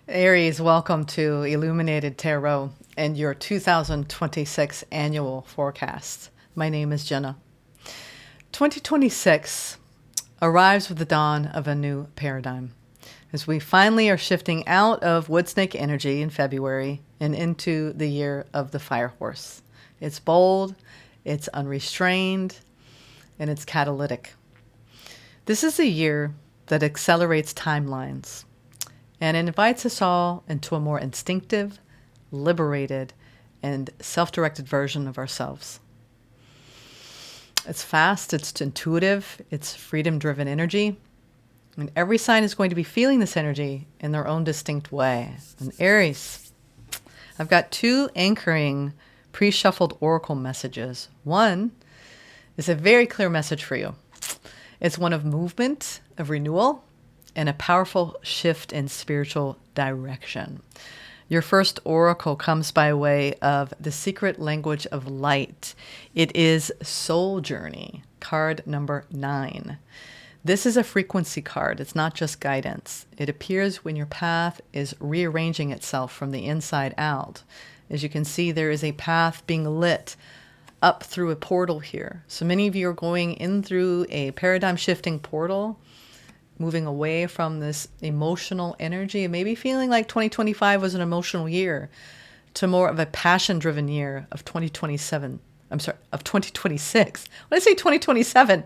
Aries, welcome to Illuminated Tarot and your 2026 annual forecast. My name is Jenna. 2026 arrives with the dawn of a new paradigm as we finally are shifting out of wood snake energy in February and into the year of the fire horse. It's bold, it's unrestrained, and it's catalytic. This is a year that accelerates timelines and invites us all into a more instinctive, liberated, and self-directed version of ourselves. It's fast, it's intuitive, it's freedom-driven energy, and every sign is going to be feeling this energy in their own distinct way. And Aries, I've got two anchoring pre-shuffled oracle messages. One is a very clear message for you. It's one of movement, of renewal, and a powerful shift in spiritual direction. Your first oracle comes by way of the secret language of light. It is Soul Journey, card number 9. This is a frequency card. It's not just guidance. It appears when your path is rearranging itself from the inside out. As you can see, there is a path being lit up through a portal here. So many of you are going in through a paradigm shifting portal, moving away from this emotional energy and maybe feeling like 2025 was an emotional year to more of a passion-driven year of 2027. I'm sorry, of 2026. When I say 2027,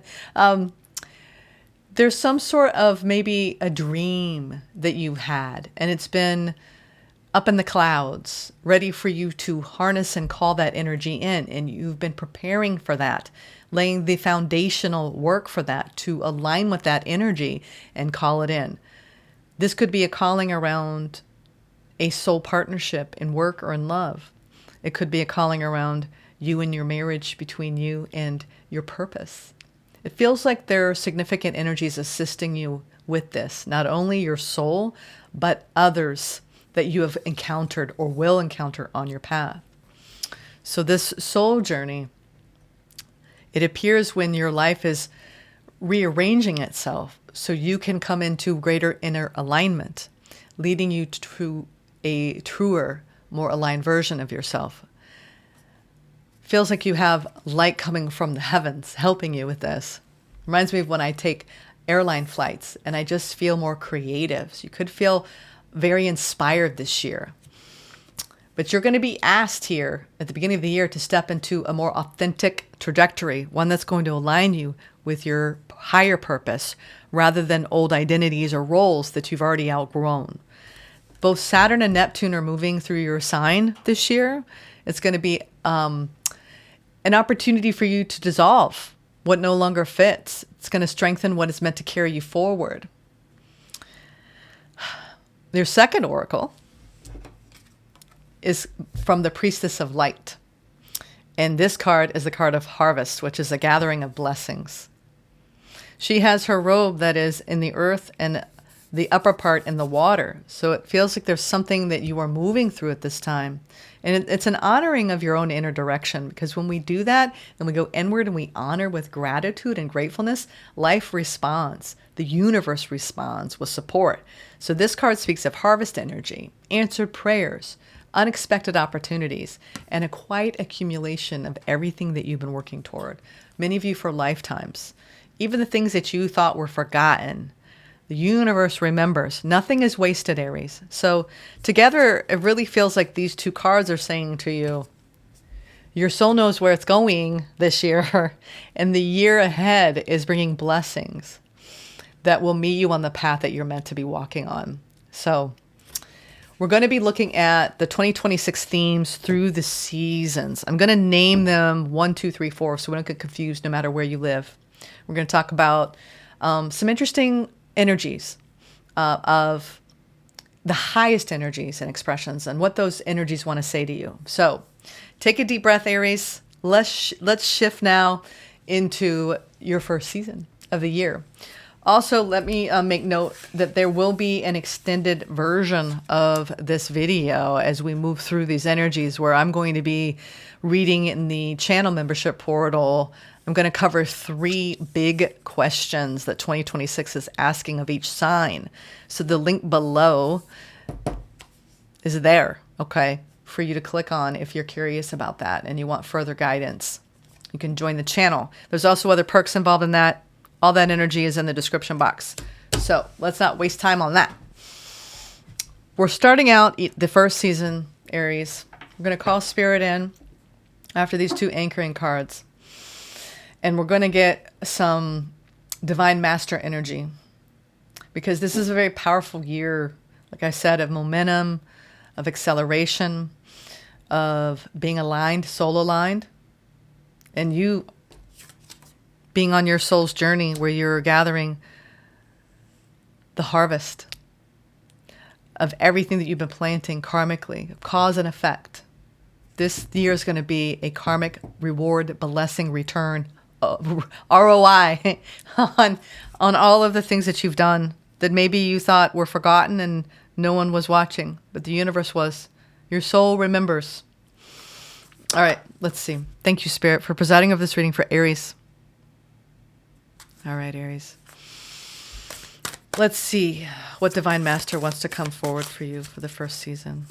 there's some sort of maybe a dream that you've had and it's been up in the clouds, ready for you to harness and call that energy in. And you've been preparing for that, laying the foundational work for that to align with that energy and call it in. This could be a calling around a soul partnership in work or in love. It could be a calling around you and your marriage, between you and your purpose. It feels like there are significant energies assisting you with this, not only your soul, but others that you have encountered or will encounter on your path. So this soul journey, it appears when your life is rearranging itself so you can come into greater inner alignment, leading you to a truer, more aligned version of yourself. Feels like you have light coming from the heavens helping you with this. Reminds me of when I take airline flights and I just feel more creative. So you could feel very inspired this year. But you're going to be asked here at the beginning of the year to step into a more authentic trajectory, one that's going to align you with your higher purpose rather than old identities or roles that you've already outgrown. Both Saturn and Neptune are moving through your sign this year. It's going to be an opportunity for you to dissolve what no longer fits. It's going to strengthen what is meant to carry you forward. Your second oracle is from the Priestess of Light. And this card is the card of harvest, which is a gathering of blessings. She has her robe that is in the earth and the upper part in the water. So it feels like there's something that you are moving through at this time. And it's an honoring of your own inner direction, because when we do that and we go inward and we honor with gratitude and gratefulness, life responds. The universe responds with support. So this card speaks of harvest energy, answered prayers, unexpected opportunities, and a quiet accumulation of everything that you've been working toward. Many of you for lifetimes. Even the things that you thought were forgotten, the universe remembers. Nothing is wasted, Aries. So together, it really feels like these two cards are saying to you, your soul knows where it's going this year, and the year ahead is bringing blessings that will meet you on the path that you're meant to be walking on. So we're going to be looking at the 2026 themes through the seasons. I'm going to name them 1, 2, 3, 4, so we don't get confused no matter where you live. We're going to talk about some interesting energies of the highest energies and expressions and what those energies want to say to you. So take a deep breath, Aries. Let's shift now into your first season of the year. Also, let me make note that there will be an extended version of this video as we move through these energies, where I'm going to be reading in the channel membership portal. I'm going to cover 3 big questions that 2026 is asking of each sign. So the link below is there, okay, for you to click on if you're curious about that and you want further guidance. You can join the channel. There's also other perks involved in that. All that energy is in the description box. So let's not waste time on that. We're starting out the first season, Aries. We're going to call Spirit in after these 2 anchoring cards. And we're going to get some Divine Master energy. Because this is a very powerful year, like I said, of momentum, of acceleration, of being aligned, soul aligned. And you being on your soul's journey where you're gathering the harvest of everything that you've been planting karmically, cause and effect. This year is going to be a karmic reward, blessing, return, ROI on all of the things that you've done that maybe you thought were forgotten and no one was watching, but the universe was. Your soul remembers. All right, let's see. Thank you, Spirit, for presiding over this reading for Aries. All right, Aries. Let's see what Divine Master wants to come forward for you for the first season.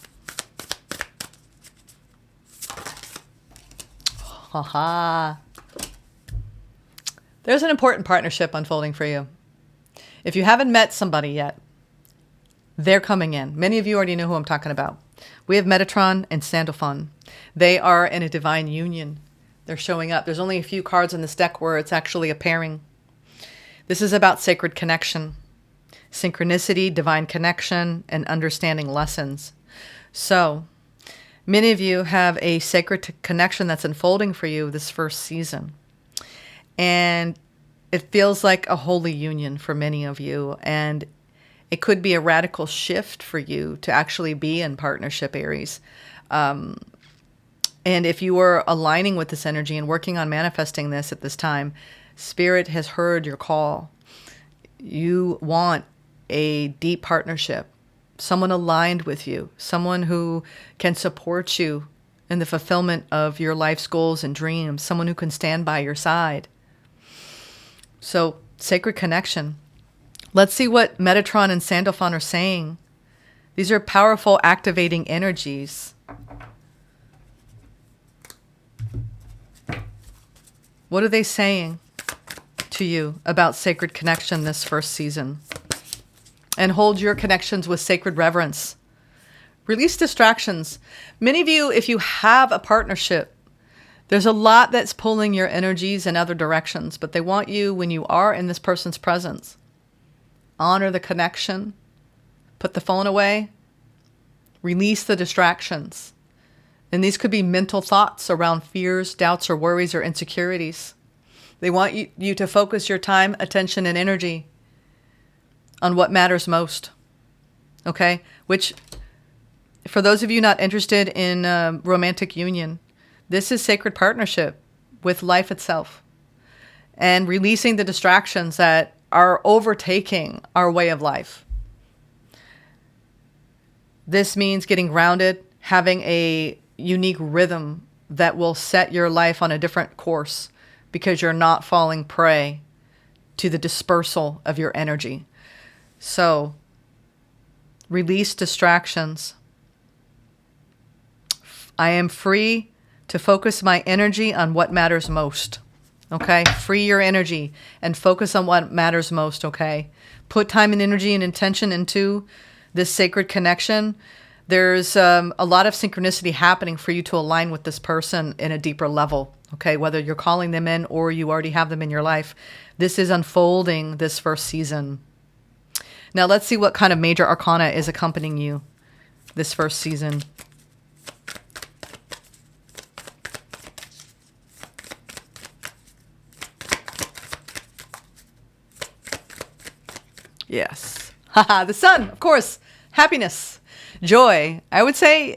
Haha. There's an important partnership unfolding for you. If you haven't met somebody yet, they're coming in. Many of you already know who I'm talking about. We have Metatron and Sandalphon. They are in a divine union. They're showing up. There's only a few cards in this deck where it's actually a pairing. This is about sacred connection, synchronicity, divine connection, and understanding lessons. So, many of you have a sacred connection that's unfolding for you this first season. And it feels like a holy union for many of you. And it could be a radical shift for you to actually be in partnership, Aries. And if you are aligning with this energy and working on manifesting this at this time, Spirit has heard your call. You want a deep partnership, someone aligned with you, someone who can support you in the fulfillment of your life's goals and dreams, someone who can stand by your side. So, sacred connection. Let's see what Metatron and Sandalphon are saying. These are powerful, activating energies. What are they saying to you about sacred connection this first season? And hold your connections with sacred reverence. Release distractions. Many of you, if you have a partnership, there's a lot that's pulling your energies in other directions, but they want you, when you are in this person's presence, honor the connection, put the phone away, release the distractions. And these could be mental thoughts around fears, doubts, or worries, or insecurities. They want you to focus your time, attention, and energy on what matters most. Okay? Which, for those of you not interested in romantic union, this is sacred partnership with life itself. And releasing the distractions that are overtaking our way of life. This means getting grounded, having a unique rhythm that will set your life on a different course because you're not falling prey to the dispersal of your energy. So, release distractions. I am free to focus my energy on what matters most. Okay? Free your energy and focus on what matters most, okay? Put time and energy and intention into this sacred connection. There's a lot of synchronicity happening for you to align with this person in a deeper level, okay? Whether you're calling them in or you already have them in your life. This is unfolding this first season. Now let's see what kind of major arcana is accompanying you this first season. Yes. Haha, the sun, of course. Happiness, joy. I would say,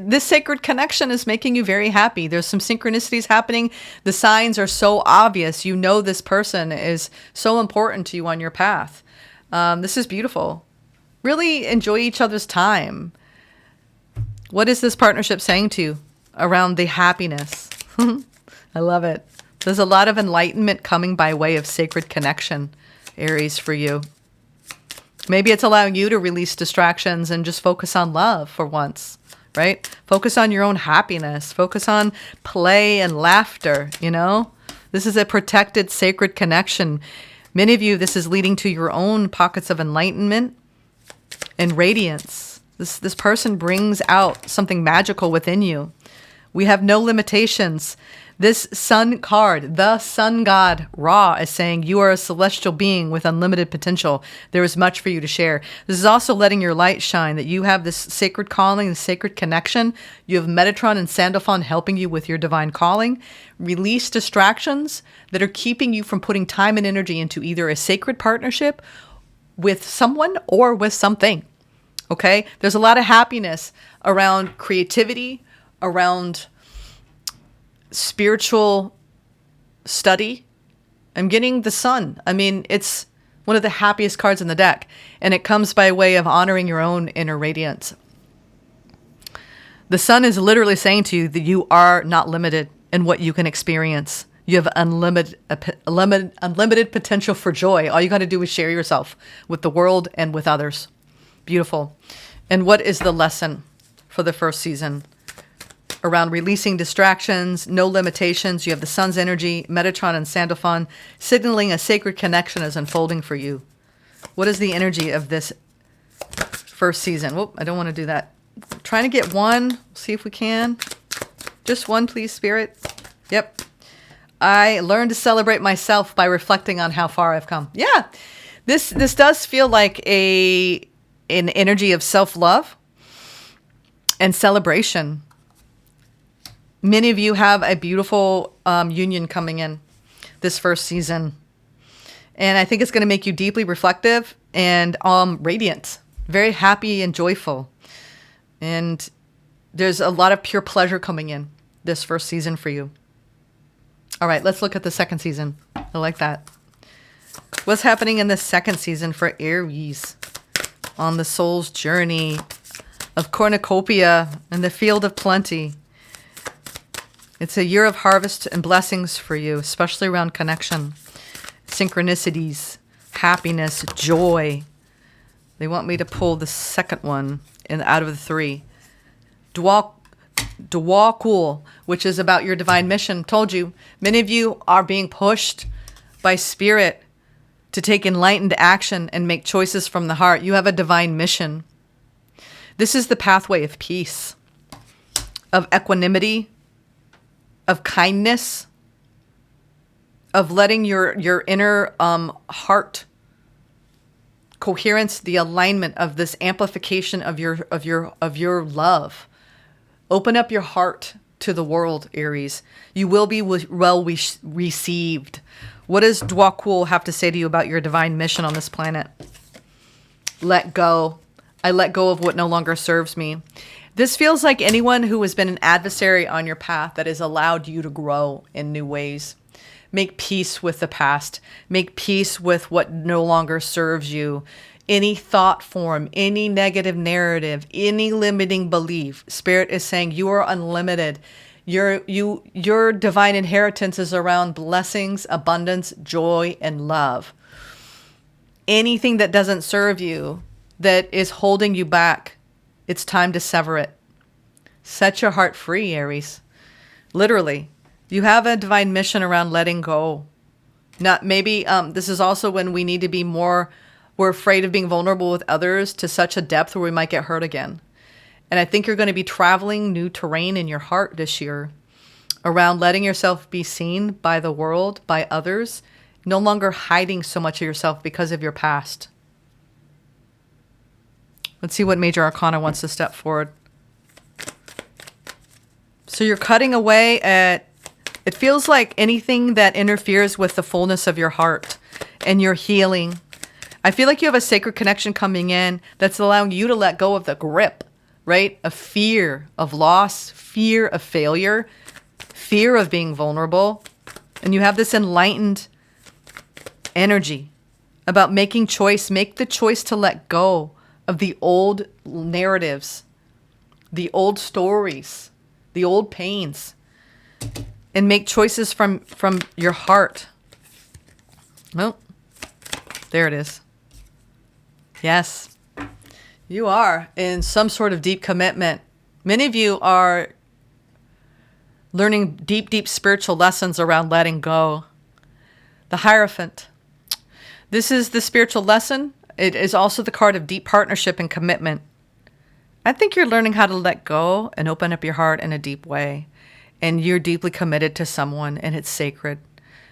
this sacred connection is making you very happy. There's some synchronicities happening. The signs are so obvious. You know this person is so important to you on your path. This is beautiful. Really enjoy each other's time. What is this partnership saying to you around the happiness? I love it. There's a lot of enlightenment coming by way of sacred connection, Aries, for you. Maybe it's allowing you to release distractions and just focus on love for once, right? Focus on your own happiness. Focus on play and laughter, you know? This is a protected, sacred connection. Many of you, this is leading to your own pockets of enlightenment and radiance. This person brings out something magical within you. We have no limitations. This sun card, the sun god Ra, is saying you are a celestial being with unlimited potential. There is much for you to share. This is also letting your light shine, that you have this sacred calling, this sacred connection. You have Metatron and Sandalphon helping you with your divine calling. Release distractions that are keeping you from putting time and energy into either a sacred partnership with someone or with something. Okay? There's a lot of happiness around creativity, around spiritual study. I'm getting the sun. I mean, it's one of the happiest cards in the deck, and it comes by way of honoring your own inner radiance. The sun is literally saying to you that you are not limited in what you can experience. You have unlimited potential for joy. All you got to do is share yourself with the world and with others. Beautiful. And what is the lesson for the first season? Around releasing distractions, no limitations. You have the sun's energy, Metatron and Sandalphon, signaling a sacred connection is unfolding for you. What is the energy of this first season? Whoop, I don't want to do that. I'm trying to get one. See if we can. Just one, please, Spirit. Yep. I learned to celebrate myself by reflecting on how far I've come. Yeah. This does feel like an energy of self-love and celebration. Many of you have a beautiful union coming in this first season. And I think it's going to make you deeply reflective and radiant, very happy and joyful. And there's a lot of pure pleasure coming in this first season for you. All right, let's look at the second season. I like that. What's happening in the second season for Aries on the soul's journey of cornucopia and the field of plenty? It's a year of harvest and blessings for you, especially around connection, synchronicities, happiness, joy. They want me to pull the second one out of the three. Dwakul, which is about your divine mission. Told you, many of you are being pushed by spirit to take enlightened action and make choices from the heart. You have a divine mission. This is the pathway of peace, of equanimity, of kindness, of letting your inner heart coherence, the alignment of this amplification of your love. Open up your heart to the world, Aries. You will be well received. What does Dwakul have to say to you about your divine mission on this planet? Let go. I let go of what no longer serves me. This feels like anyone who has been an adversary on your path that has allowed you to grow in new ways. Make peace with the past. Make peace with what no longer serves you. Any thought form, any negative narrative, any limiting belief. Spirit is saying you are unlimited. Your divine inheritance is around blessings, abundance, joy, and love. Anything that doesn't serve you, that is holding you back, it's time to sever it. Set your heart free, Aries. Literally. You have a divine mission around letting go. Not maybe this is also when we need to be more, we're afraid of being vulnerable with others to such a depth where we might get hurt again. And I think you're going to be traveling new terrain in your heart this year around letting yourself be seen by the world, by others, no longer hiding so much of yourself because of your past. Let's see what Major Arcana wants to step forward. So you're cutting away at, it feels like anything that interferes with the fullness of your heart and your healing. I feel like you have a sacred connection coming in that's allowing you to let go of the grip, right? Of fear of loss, fear of failure, fear of being vulnerable. And you have this enlightened energy about making choice. Make the choice to let go of the old narratives, the old stories, the old pains, and make choices from your heart. Oh, there it is. Yes, you are in some sort of deep commitment. Many of you are learning deep, deep spiritual lessons around letting go. The Hierophant. This is the spiritual lesson. It is also the card of deep partnership and commitment. I think you're learning how to let go and open up your heart in a deep way. And you're deeply committed to someone, and it's sacred.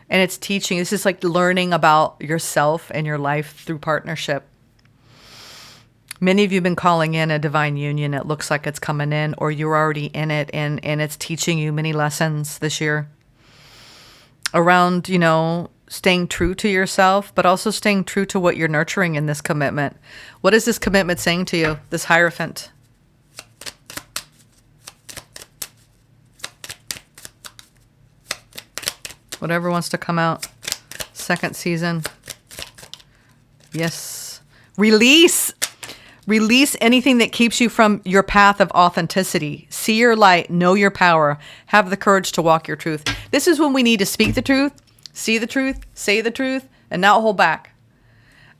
And it's teaching. This is like learning about yourself and your life through partnership. Many of you have been calling in a divine union. It looks like it's coming in, or you're already in it, and it's teaching you many lessons this year around, staying true to yourself, but also staying true to what you're nurturing in this commitment. What is this commitment saying to you, this Hierophant? Whatever wants to come out. Second season. Yes. Release. Release anything that keeps you from your path of authenticity. See your light. Know your power. Have the courage to walk your truth. This is when we need to speak the truth, see the truth, say the truth, and not hold back.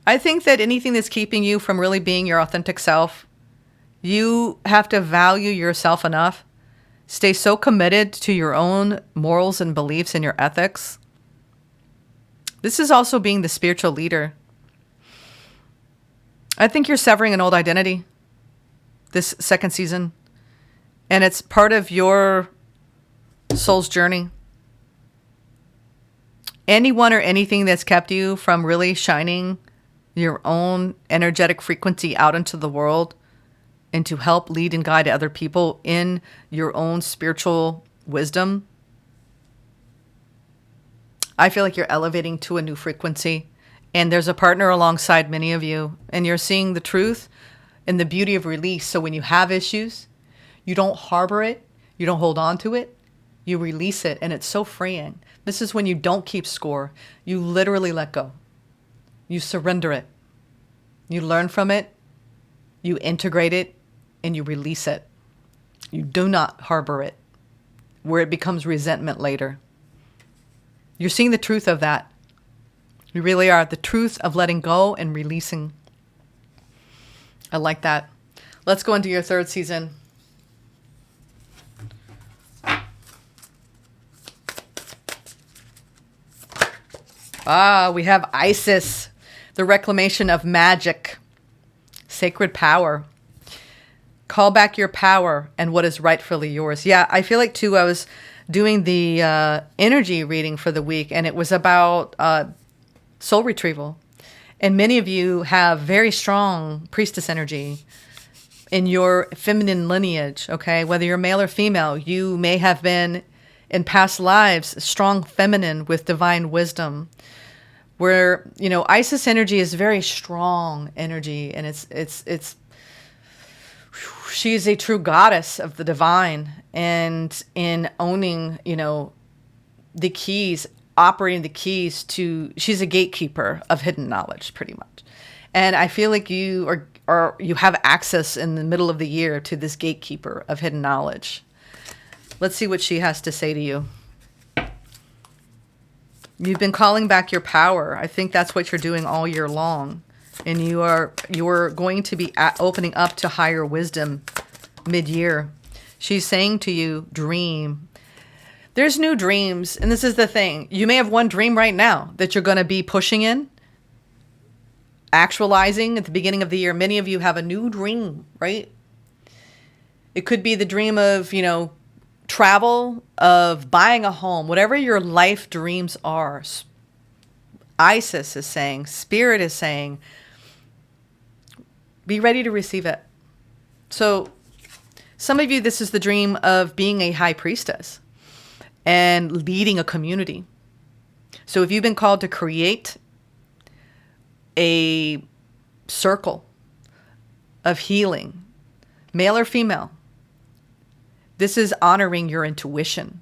I think that anything that's keeping you from really being your authentic self, you have to value yourself enough. Stay so committed to your own morals and beliefs and your ethics. This is also being the spiritual leader. I think you're severing an old identity this second season, and it's part of your soul's journey. Anyone or anything that's kept you from really shining your own energetic frequency out into the world and to help lead and guide other people in your own spiritual wisdom, I feel like you're elevating to a new frequency. And there's a partner alongside many of you. And you're seeing the truth and the beauty of release. So when you have issues, you don't harbor it. You don't hold on to it. You release it. And it's so freeing. This is when you don't keep score. You literally let go. You surrender it. You learn from it. You integrate it. And you release it. You do not harbor it, where it becomes resentment later. You're seeing the truth of that. You really are. The truth of letting go and releasing. I like that. Let's go into your third season. We have Isis, the reclamation of magic, sacred power. Call back your power and what is rightfully yours. Yeah, I feel like too, I was doing the energy reading for the week, and it was about soul retrieval. And many of you have very strong priestess energy in your feminine lineage, okay? Whether you're male or female, you may have been in past lives strong feminine with divine wisdom, where, Isis energy is very strong energy, and it's she's a true goddess of the divine, and in owning, the keys, operating the keys to, she's a gatekeeper of hidden knowledge, pretty much. And I feel like you you have access in the middle of the year to this gatekeeper of hidden knowledge. Let's see what she has to say to you. You've been calling back your power. I think that's what you're doing all year long. And you are going to be opening up to higher wisdom mid-year. She's saying to you, dream. There's new dreams. And this is the thing. You may have one dream right now that you're going to be pushing in, actualizing at the beginning of the year. Many of you have a new dream, right? It could be the dream of, travel, of buying a home, whatever your life dreams are. Isis is saying, Spirit is saying, be ready to receive it. So some of you, this is the dream of being a high priestess and leading a community. So if you've been called to create a circle of healing, male or female, this is honoring your intuition.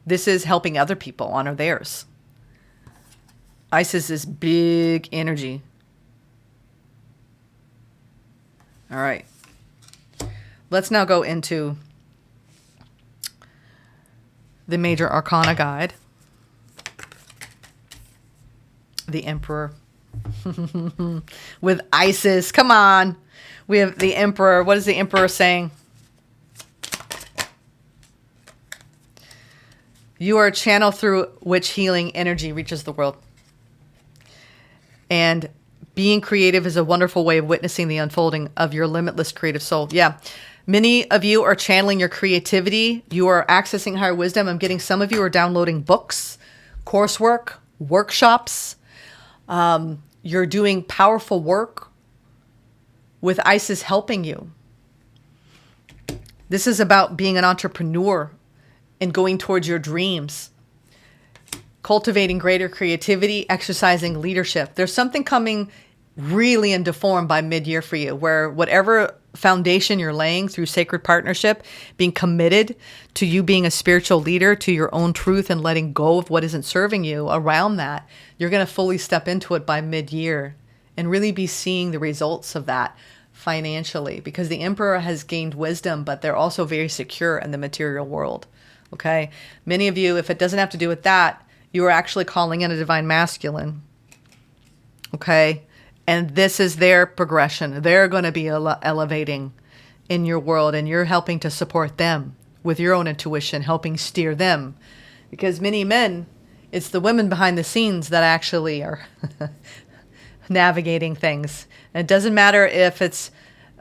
This is helping other people honor theirs. Isis is big energy. All right. Let's now go into the major arcana guide. The Emperor. With Isis. Come on. We have the Emperor. What is the Emperor saying? You are a channel through which healing energy reaches the world. And being creative is a wonderful way of witnessing the unfolding of your limitless creative soul. Yeah. Many of you are channeling your creativity. You are accessing higher wisdom. I'm getting some of you are downloading books, coursework, workshops. You're doing powerful work with Isis helping you. This is about being an entrepreneur and going towards your dreams. Cultivating greater creativity, exercising leadership. There's something coming really into form by mid-year for you, where whatever foundation you're laying through sacred partnership, being committed to you being a spiritual leader, to your own truth and letting go of what isn't serving you around that, you're going to fully step into it by mid-year and really be seeing the results of that financially, because the Emperor has gained wisdom, but they're also very secure in the material world. Okay. Many of you, if it doesn't have to do with that, you are actually calling in a divine masculine. Okay. And this is their progression. They're going to be elevating in your world, and you're helping to support them with your own intuition, helping steer them. Because many men, it's the women behind the scenes that actually are navigating things. And it doesn't matter if it's,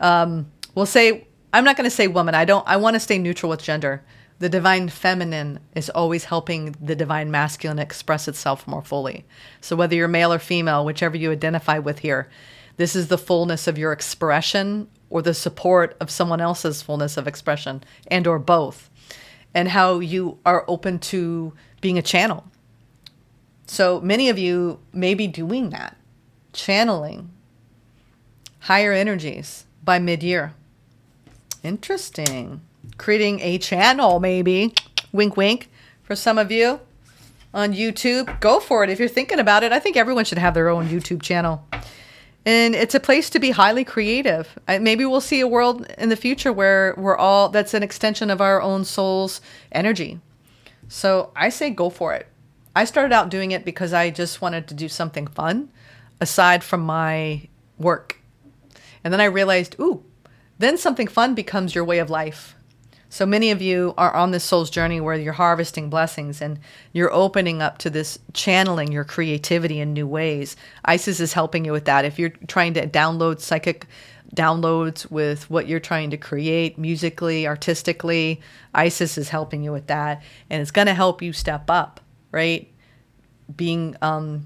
we'll say, I'm not going to say woman. I want to stay neutral with gender. The divine feminine is always helping the divine masculine express itself more fully. So whether you're male or female, whichever you identify with here, this is the fullness of your expression or the support of someone else's fullness of expression, and or both, and how you are open to being a channel. So many of you may be doing that, channeling higher energies by mid-year. Interesting. Creating a channel, maybe. Wink, wink. For some of you on YouTube, go for it. If you're thinking about it, I think everyone should have their own YouTube channel. And it's a place to be highly creative. Maybe we'll see a world in the future where that's an extension of our own soul's energy. So I say go for it. I started out doing it because I just wanted to do something fun aside from my work. And then I realized, then something fun becomes your way of life. So many of you are on this soul's journey where you're harvesting blessings and you're opening up to this channeling your creativity in new ways. Isis is helping you with that. If you're trying to download psychic downloads with what you're trying to create musically, artistically, Isis is helping you with that. And it's going to help you step up, right? Being a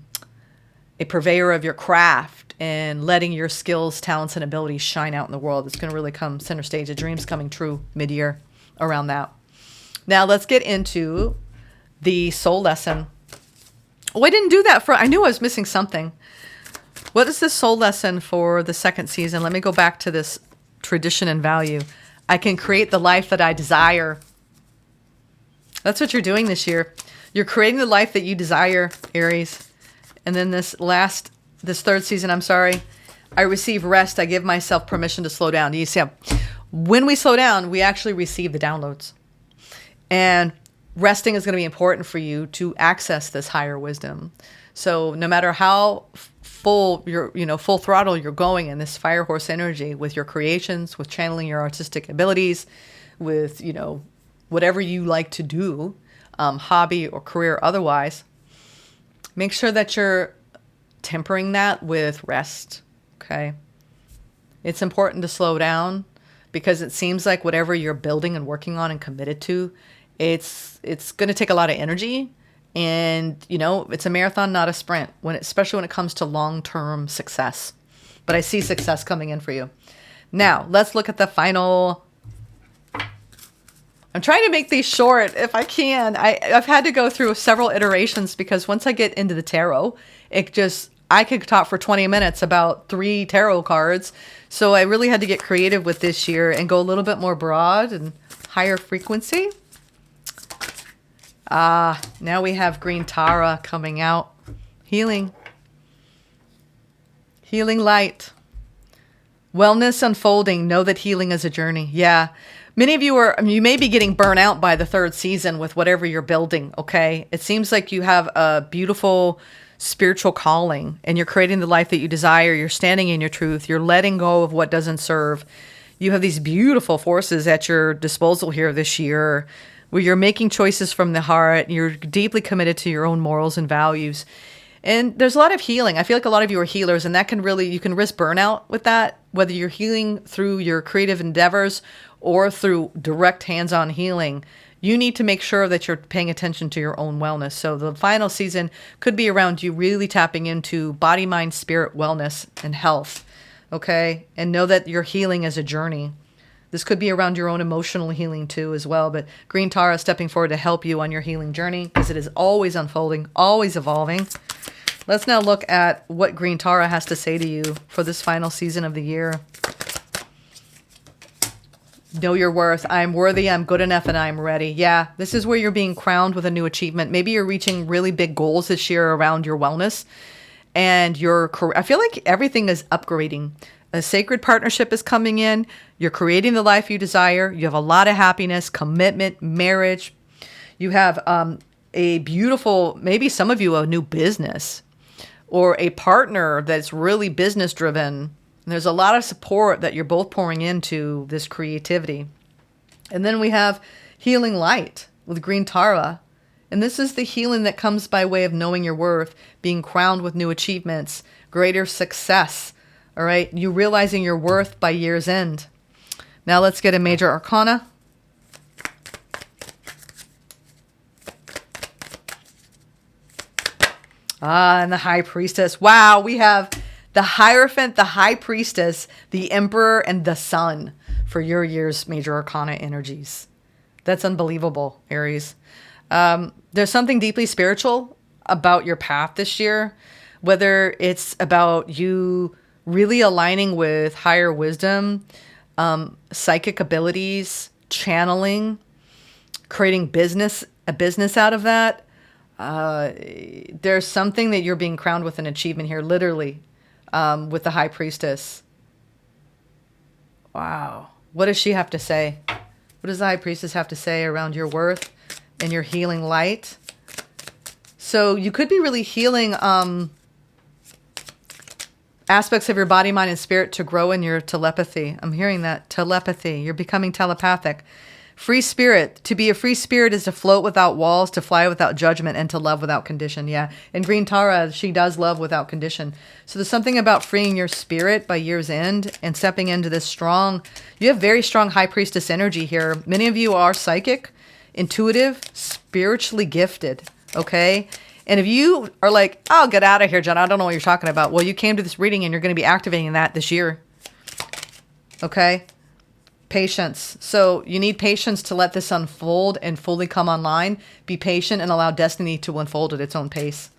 purveyor of your craft and letting your skills, talents, and abilities shine out in the world. It's going to really come center stage. A dream's coming true mid-year around that. Now let's get into the soul lesson. Oh, I didn't do that I knew I was missing something. What is the soul lesson for the second season? Let me go back to this tradition and value. I can create the life that I desire. That's what you're doing this year. You're creating the life that you desire, Aries. And then this third season, I receive rest. I give myself permission to slow down. You see, when we slow down, we actually receive the downloads. And resting is going to be important for you to access this higher wisdom. So no matter how full full throttle you're going in this fire horse energy with your creations, with channeling your artistic abilities, with, whatever you like to do, hobby or career otherwise, make sure that you're tempering that with rest, okay? It's important to slow down because it seems like whatever you're building and working on and committed to, it's going to take a lot of energy. And, it's a marathon, not a sprint, especially when it comes to long-term success. But I see success coming in for you. Now, let's look at the final. I'm trying to make these short if I can. I've had to go through several iterations because once I get into the tarot, I could talk for 20 minutes about 3 tarot cards. So I really had to get creative with this year and go a little bit more broad and higher frequency. Now we have Green Tara coming out. Healing. Healing light. Wellness unfolding. Know that healing is a journey. Yeah. Many of you may be getting burnt out by the third season with whatever you're building, okay? It seems like you have a beautiful spiritual calling, and you're creating the life that you desire. You're standing in your truth. You're letting go of what doesn't serve. You have these beautiful forces at your disposal here this year, where you're making choices from the heart. You're deeply committed to your own morals and values. And there's a lot of healing. I feel like a lot of you are healers, and that can really, you can risk burnout with that, whether you're healing through your creative endeavors or through direct hands-on healing. You need to make sure that you're paying attention to your own wellness. So the final season could be around you really tapping into body, mind, spirit, wellness, and health. Okay? And know that your healing is a journey. This could be around your own emotional healing too as well. But Green Tara is stepping forward to help you on your healing journey, because it is always unfolding, always evolving. Let's now look at what Green Tara has to say to you for this final season of the year. Know your worth. I'm worthy, I'm good enough, and I'm ready. Yeah, this is where you're being crowned with a new achievement. Maybe you're reaching really big goals this year around your wellness and your career. I feel like everything is upgrading. A sacred partnership is coming in. You're creating the life you desire. You have a lot of happiness, commitment, marriage. You have a beautiful, maybe some of you, a new business or a partner that's really business driven. And there's a lot of support that you're both pouring into this creativity. And then we have healing light with Green Tara. And this is the healing that comes by way of knowing your worth, being crowned with new achievements, greater success. All right, you realizing your worth by year's end. Now let's get a major arcana. And the High Priestess. Wow, we have the Hierophant, the High Priestess, the Emperor, and the Sun for your year's major arcana energies. That's unbelievable, Aries. There's something deeply spiritual about your path this year, whether it's about you really aligning with higher wisdom, psychic abilities, channeling, creating a business out of that. There's something that you're being crowned with an achievement here, literally, with the High Priestess. Wow. What does she have to say? What does the High Priestess have to say around your worth and your healing light? So you could be really healing aspects of your body, mind, and spirit to grow in your telepathy. I'm hearing that. Telepathy. You're becoming telepathic. Free spirit. To be a free spirit is to float without walls, to fly without judgment, and to love without condition. Yeah. And Green Tara, she does love without condition. So there's something about freeing your spirit by year's end and stepping into this strong, you have very strong High Priestess energy here. Many of you are psychic, intuitive, spiritually gifted. Okay. And if you are like, oh, get out of here, Jenna, I don't know what you're talking about. Well, you came to this reading and you're going to be activating that this year. Okay. Patience. So you need patience to let this unfold and fully come online. Be patient and allow destiny to unfold at its own pace.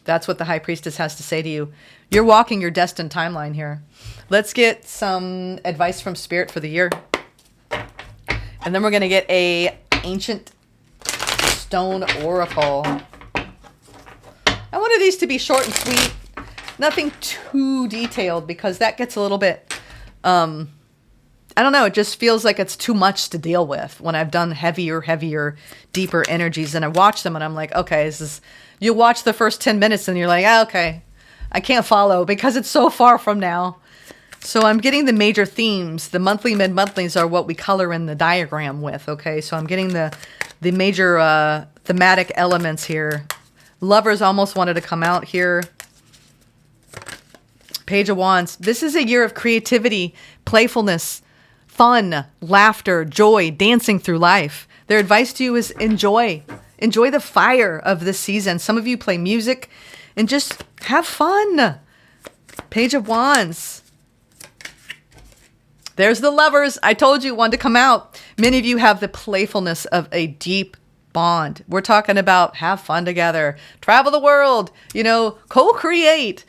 That's what the High Priestess has to say to you. You're walking your destined timeline here. Let's get some advice from Spirit for the year. And then we're going to get a ancient stone oracle. I wanted these to be short and sweet. Nothing too detailed, because that gets a little bit... I don't know. It just feels like it's too much to deal with when I've done heavier, deeper energies, and I watch them and I'm like, okay, this is, you watch the first 10 minutes and you're like, oh, okay, I can't follow because it's so far from now. So I'm getting the major themes. The monthly, mid-monthlies are what we color in the diagram with. Okay. So I'm getting the major, thematic elements here. Lovers almost wanted to come out here. Page of Wands. This is a year of creativity, playfulness, fun, laughter, joy, dancing through life. Their advice to you is enjoy. Enjoy the fire of this season. Some of you play music and just have fun. Page of Wands. There's the Lovers. I told you one to come out. Many of you have the playfulness of a deep bond. We're talking about have fun together, travel the world, co-create,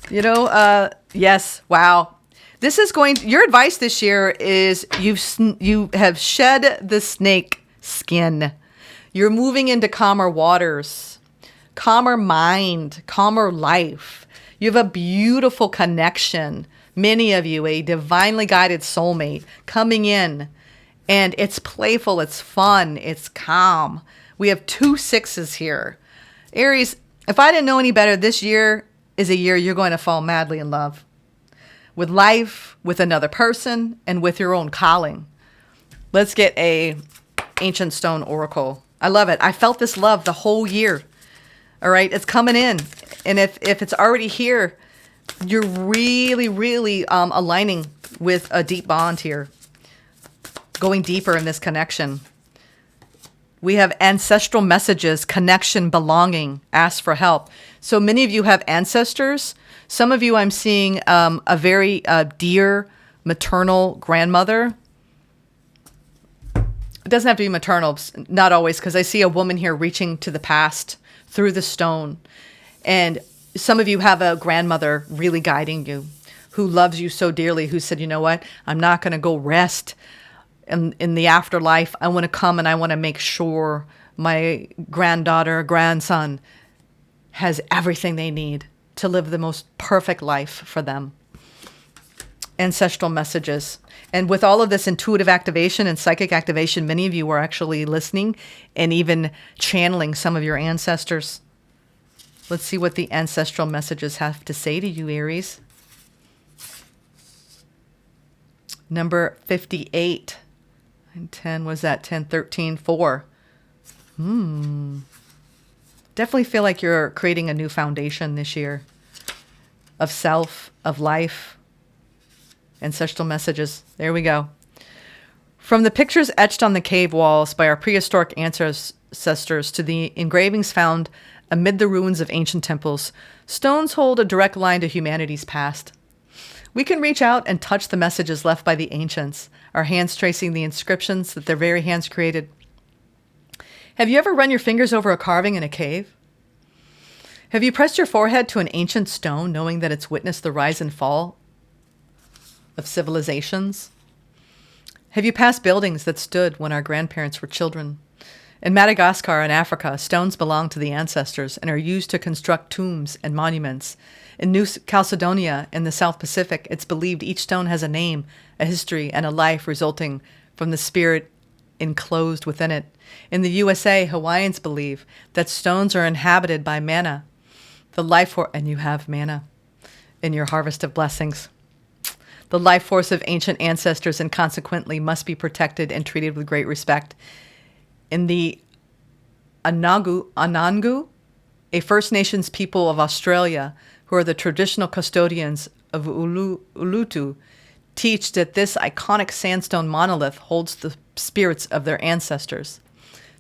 yes. Wow. This is your advice this year is you have shed the snake skin. You're moving into calmer waters, calmer mind, calmer life. You have a beautiful connection. Many of you, a divinely guided soulmate coming in, and it's playful, it's fun, it's calm. We have 2 6s here. Aries, If I didn't know any better, this year is a year you're going to fall madly in love with life, with another person, and with your own calling. Let's get a Ancient Stone Oracle. I love it. I felt this love the whole year. All right, it's coming in. And if it's already here, you're really, really aligning with a deep bond here. Going deeper in this connection. We have ancestral messages, connection, belonging, ask for help. So many of you have ancestors. Some of you I'm seeing a very dear maternal grandmother. It doesn't have to be maternal, not always, because I see a woman here reaching to the past through the stone. And some of you have a grandmother really guiding you, who loves you so dearly, who said, you know what, I'm not going to go rest in the afterlife. I want to come and I want to make sure my granddaughter, grandson has everything they need to live the most perfect life for them. Ancestral messages. And with all of this intuitive activation and psychic activation, many of you are actually listening and even channeling some of your ancestors. Let's see what the ancestral messages have to say to you, Aries. Number 58. And 10, was that 10, 13, 4? Definitely feel like you're creating a new foundation this year of self, of life. Ancestral messages. There we go. From the pictures etched on the cave walls by our prehistoric ancestors to the engravings found amid the ruins of ancient temples, stones hold a direct line to humanity's past. We can reach out and touch the messages left by the ancients, our hands tracing the inscriptions that their very hands created. Have you ever run your fingers over a carving in a cave? Have you pressed your forehead to an ancient stone, knowing that it's witnessed the rise and fall of civilizations? Have you passed buildings that stood when our grandparents were children? In Madagascar and Africa, stones belong to the ancestors and are used to construct tombs and monuments. In New Caledonia in the South Pacific, it's believed each stone has a name, a history, and a life resulting from the spirit enclosed within it. In the USA, Hawaiians believe that stones are inhabited by mana, the life force, and you have mana in your harvest of blessings. The life force of ancient ancestors, and consequently must be protected and treated with great respect. In the Anangu, a First Nations people of Australia, who are the traditional custodians of Ulutu, teach that this iconic sandstone monolith holds the spirits of their ancestors.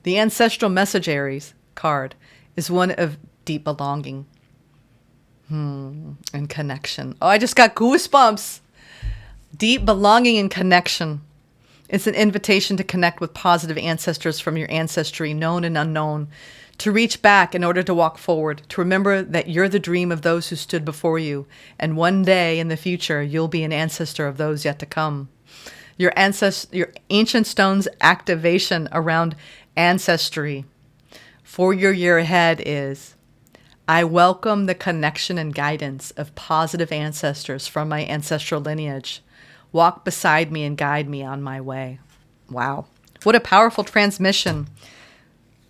The ancestral message Aries card is one of deep belonging and connection. Oh, I just got goosebumps. Deep belonging and connection. It's an invitation to connect with positive ancestors from your ancestry, known and unknown, to reach back in order to walk forward, to remember that you're the dream of those who stood before you, and one day in the future, you'll be an ancestor of those yet to come. Your ancient stones activation around ancestry for your year ahead is, I welcome the connection and guidance of positive ancestors from my ancestral lineage. Walk beside me and guide me on my way. Wow. What a powerful transmission.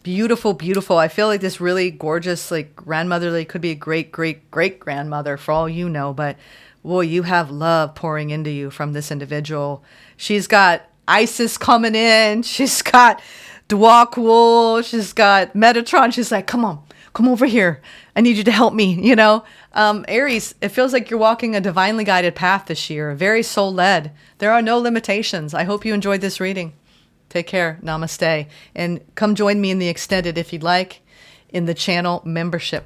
Beautiful, beautiful. I feel like this really gorgeous, like grandmotherly, could be a great, great, great grandmother for all you know, but boy, you have love pouring into you from this individual. She's got Isis coming in. She's got Dwakwool. She's got Metatron. She's like, come on, come over here. I need you to help me, you know? Aries, it feels like you're walking a divinely guided path this year, very soul-led. There are no limitations. I hope you enjoyed this reading. Take care. Namaste. And come join me in the extended if you'd like in the channel membership.